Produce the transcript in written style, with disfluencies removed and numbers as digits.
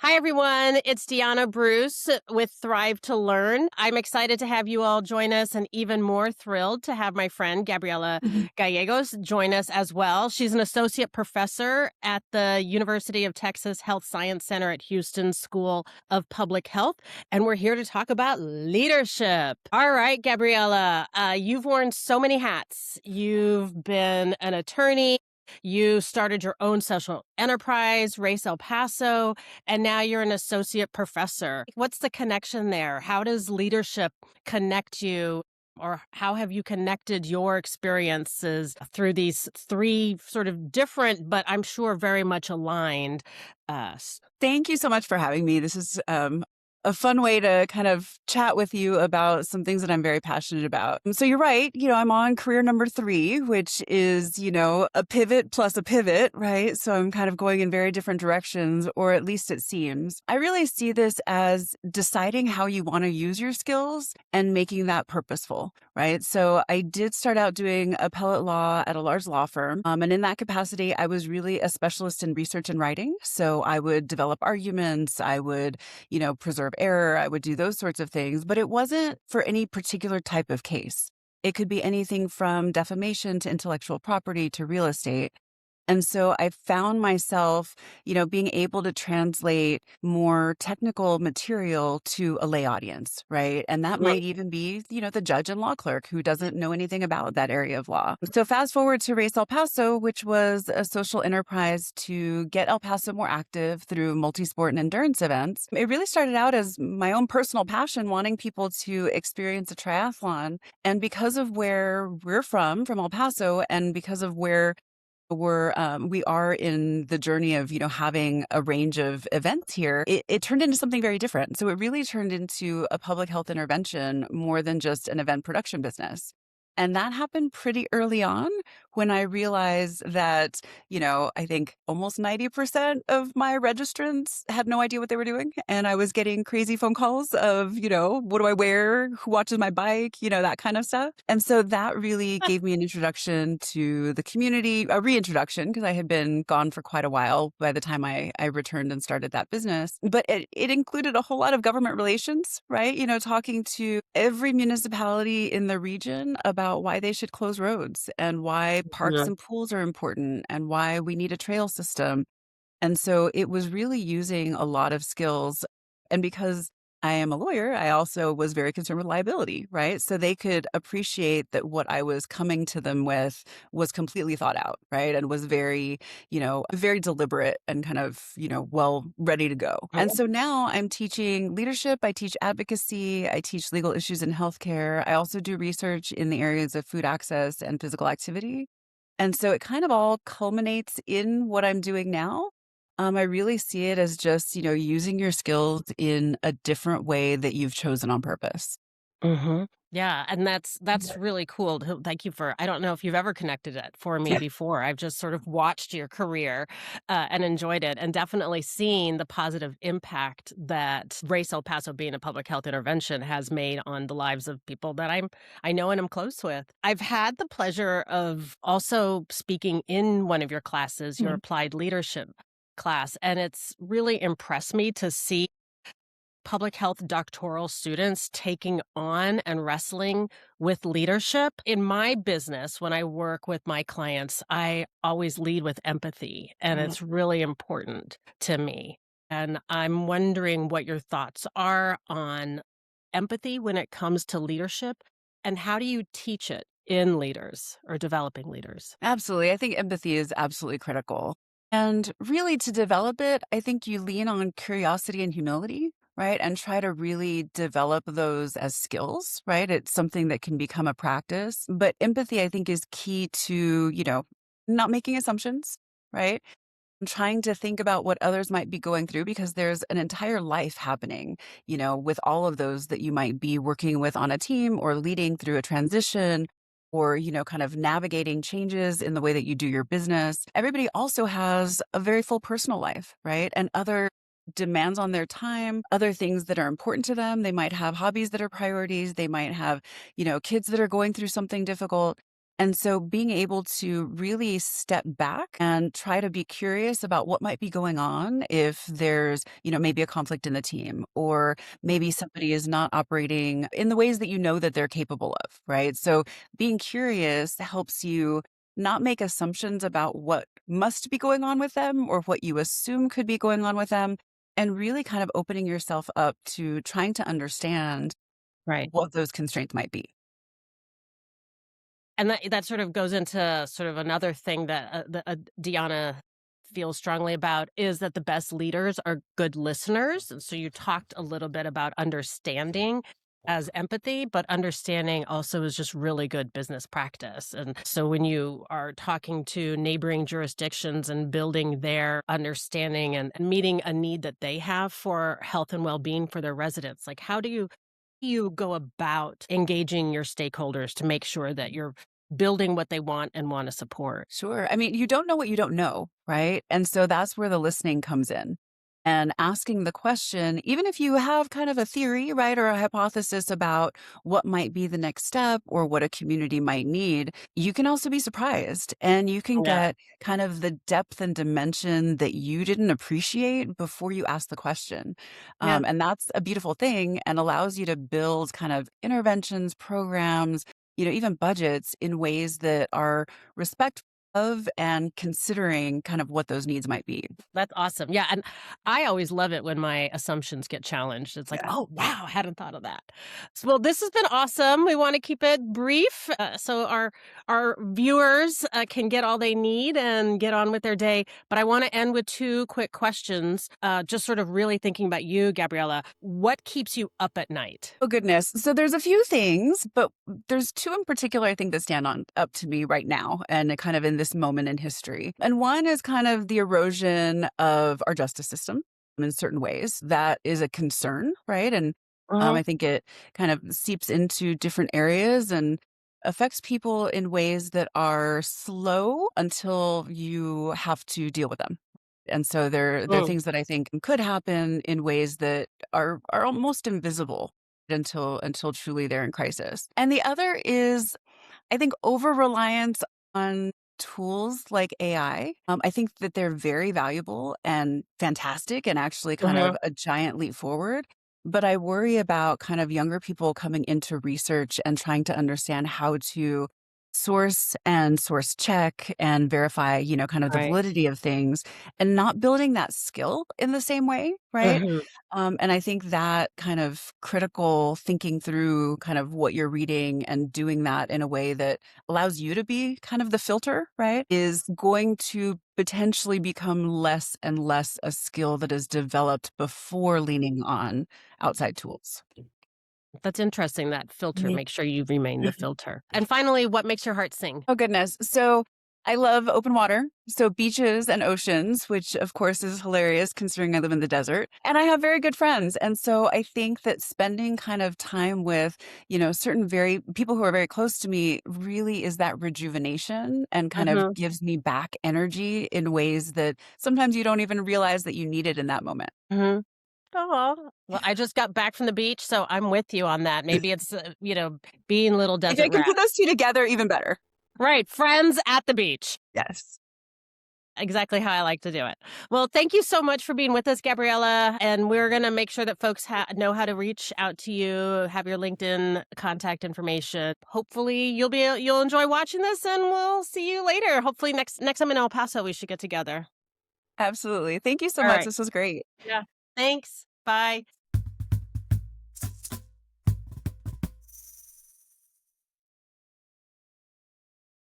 Hi, everyone. It's Deanna Bruce with Thrive to Learn. I'm excited to have you all join us and even more thrilled to have my friend Gabriela Mhm. Gallegos join us as well. She's an associate professor at the University of Texas Health Science Center at Houston School of Public Health, and we're here to talk about leadership. All right, Gabriela, you've worn so many hats. You've been an attorney. You started your own social enterprise, Race El Paso, and now you're an associate professor. What's the connection there? How does leadership connect you? Or how have you connected your experiences through these three sort of different, but I'm sure very much aligned? Thank you so much for having me. This is a fun way to kind of chat with you about some things that I'm very passionate about. So you're right. I'm on career number 3, which is, a pivot plus a pivot, right? So I'm kind of going in very different directions, or at least it seems. I really see this as deciding how you want to use your skills and making that purposeful, right? So I did start out doing appellate law at a large law firm. And in that capacity, I was really a specialist in research and writing. So I would develop arguments. I would, preserve error. I would do those sorts of things, but it wasn't for any particular type of case. It could be anything from defamation to intellectual property to real estate. And so I found myself, being able to translate more technical material to a lay audience, right? And that might even be, the judge and law clerk who doesn't know anything about that area of law. So fast forward to Race El Paso, which was a social enterprise to get El Paso more active through multi-sport and endurance events. It really started out as my own personal passion, wanting people to experience a triathlon. And because of where we're from El Paso, and because of where we are in the journey of, having a range of events here, it turned into something very different. So it really turned into a public health intervention more than just an event production business. And that happened pretty early on when I realized that, I think almost 90% of my registrants had no idea what they were doing. And I was getting crazy phone calls of, what do I wear? Who watches my bike? That kind of stuff. And so that really gave me an introduction to the community, a reintroduction, because I had been gone for quite a while by the time I returned and started that business. But it included a whole lot of government relations, right? Talking to every municipality in the region about why they should close roads and why parks Yeah. and pools are important and why we need a trail system. And so it was really using a lot of skills. And because I am a lawyer, I also was very concerned with liability, right? So they could appreciate that what I was coming to them with was completely thought out, right? And was very, very deliberate and kind of, well, ready to go. And so now I'm teaching leadership. I teach advocacy. I teach legal issues in healthcare. I also do research in the areas of food access and physical activity. And so it kind of all culminates in what I'm doing now. I really see it as just, using your skills in a different way that you've chosen on purpose. Mm-hmm. Yeah, and that's really cool. Thank you for. I don't know if you've ever connected it for me before. I've just sort of watched your career and enjoyed it, and definitely seen the positive impact that Race El Paso being a public health intervention has made on the lives of people that I know and I'm close with. I've had the pleasure of also speaking in one of your classes, your Mhm. applied leadership class, and it's really impressed me to see public health doctoral students taking on and wrestling with leadership. In my business, when I work with my clients, I always lead with empathy, and Mhm. it's really important to me. And I'm wondering what your thoughts are on empathy when it comes to leadership, and how do you teach it in leaders or developing leaders? Absolutely. I think empathy is absolutely critical. And really, to develop it, I think you lean on curiosity and humility, right? And try to really develop those as skills, right? It's something that can become a practice. But empathy, I think, is key to, not making assumptions, right? Trying to think about what others might be going through, because there's an entire life happening, with all of those that you might be working with on a team or leading through a transition, or, kind of navigating changes in the way that you do your business. Everybody also has a very full personal life, right? And other demands on their time, other things that are important to them. They might have hobbies that are priorities. They might have, kids that are going through something difficult. And so being able to really step back and try to be curious about what might be going on if there's, maybe a conflict in the team, or maybe somebody is not operating in the ways that you know that they're capable of, right? So being curious helps you not make assumptions about what must be going on with them or what you assume could be going on with them, and really kind of opening yourself up to trying to understand Right. what those constraints might be. And that sort of goes into sort of another thing that, Deanna feels strongly about is that the best leaders are good listeners. And so you talked a little bit about understanding as empathy, but understanding also is just really good business practice. And so when you are talking to neighboring jurisdictions and building their understanding and meeting a need that they have for health and well-being for their residents, like how do you go about engaging your stakeholders to make sure that you're building what they want and want to support? Sure. I mean, you don't know what you don't know, right? And so that's where the listening comes in. And asking the question, even if you have kind of a theory, right, or a hypothesis about what might be the next step or what a community might need, you can also be surprised and you can Yeah. get kind of the depth and dimension that you didn't appreciate before you ask the question. Yeah. And that's a beautiful thing and allows you to build kind of interventions, programs, even budgets in ways that are respectful of and considering kind of what those needs might be. That's awesome. Yeah, and I always love it when my assumptions get challenged. It's like, Yeah. "Oh, wow, I hadn't thought of that." Well, this has been awesome. We wanna keep it brief, so our viewers, can get all they need and get on with their day, but I wanna end with 2 quick questions, just sort of really thinking about you, Gabriella. What keeps you up at night? Oh goodness. So there's a few things, but there's two in particular I think that stand on up to me right now and kind of in this moment in history. And one is kind of the erosion of our justice system in certain ways. That is a concern, right? And Mhm. I think it kind of seeps into different areas and affects people in ways that are slow until you have to deal with them. And so there are Mm. things that I think could happen in ways that are almost invisible until truly they're in crisis. And the other is, I think, over reliance on tools like AI. I think that they're very valuable and fantastic and actually kind of Mhm. a giant leap forward. But I worry about kind of younger people coming into research and trying to understand how to source check and verify, kind of the Right. validity of things and not building that skill in the same way, right? Mhm. And I think that kind of critical thinking through kind of what you're reading and doing that in a way that allows you to be kind of the filter, right, is going to potentially become less and less a skill that is developed before leaning on outside tools. That's interesting, that filter, Mhm. make sure you remain the filter. And finally, what makes your heart sing? Oh, goodness. So I love open water. So beaches and oceans, which of course is hilarious considering I live in the desert. And I have very good friends. And so I think that spending kind of time with, certain very people who are very close to me really is that rejuvenation and kind of Mhm. gives me back energy in ways that sometimes you don't even realize that you need it in that moment. Mhm. Aw. Well, I just got back from the beach, so I'm with you on that. Maybe it's, being little If I desert can put those rats. two together, even better. Right, friends at the beach. Yes. Exactly how I like to do it. Well, thank you so much for being with us, Gabriella, and we're gonna make sure that folks know how to reach out to you, have your LinkedIn contact information. Hopefully, you'll enjoy watching this, and we'll see you later. Hopefully, next time in El Paso, we should get together. Absolutely. Thank you so All much. right. This was great. Yeah. Thanks. Bye.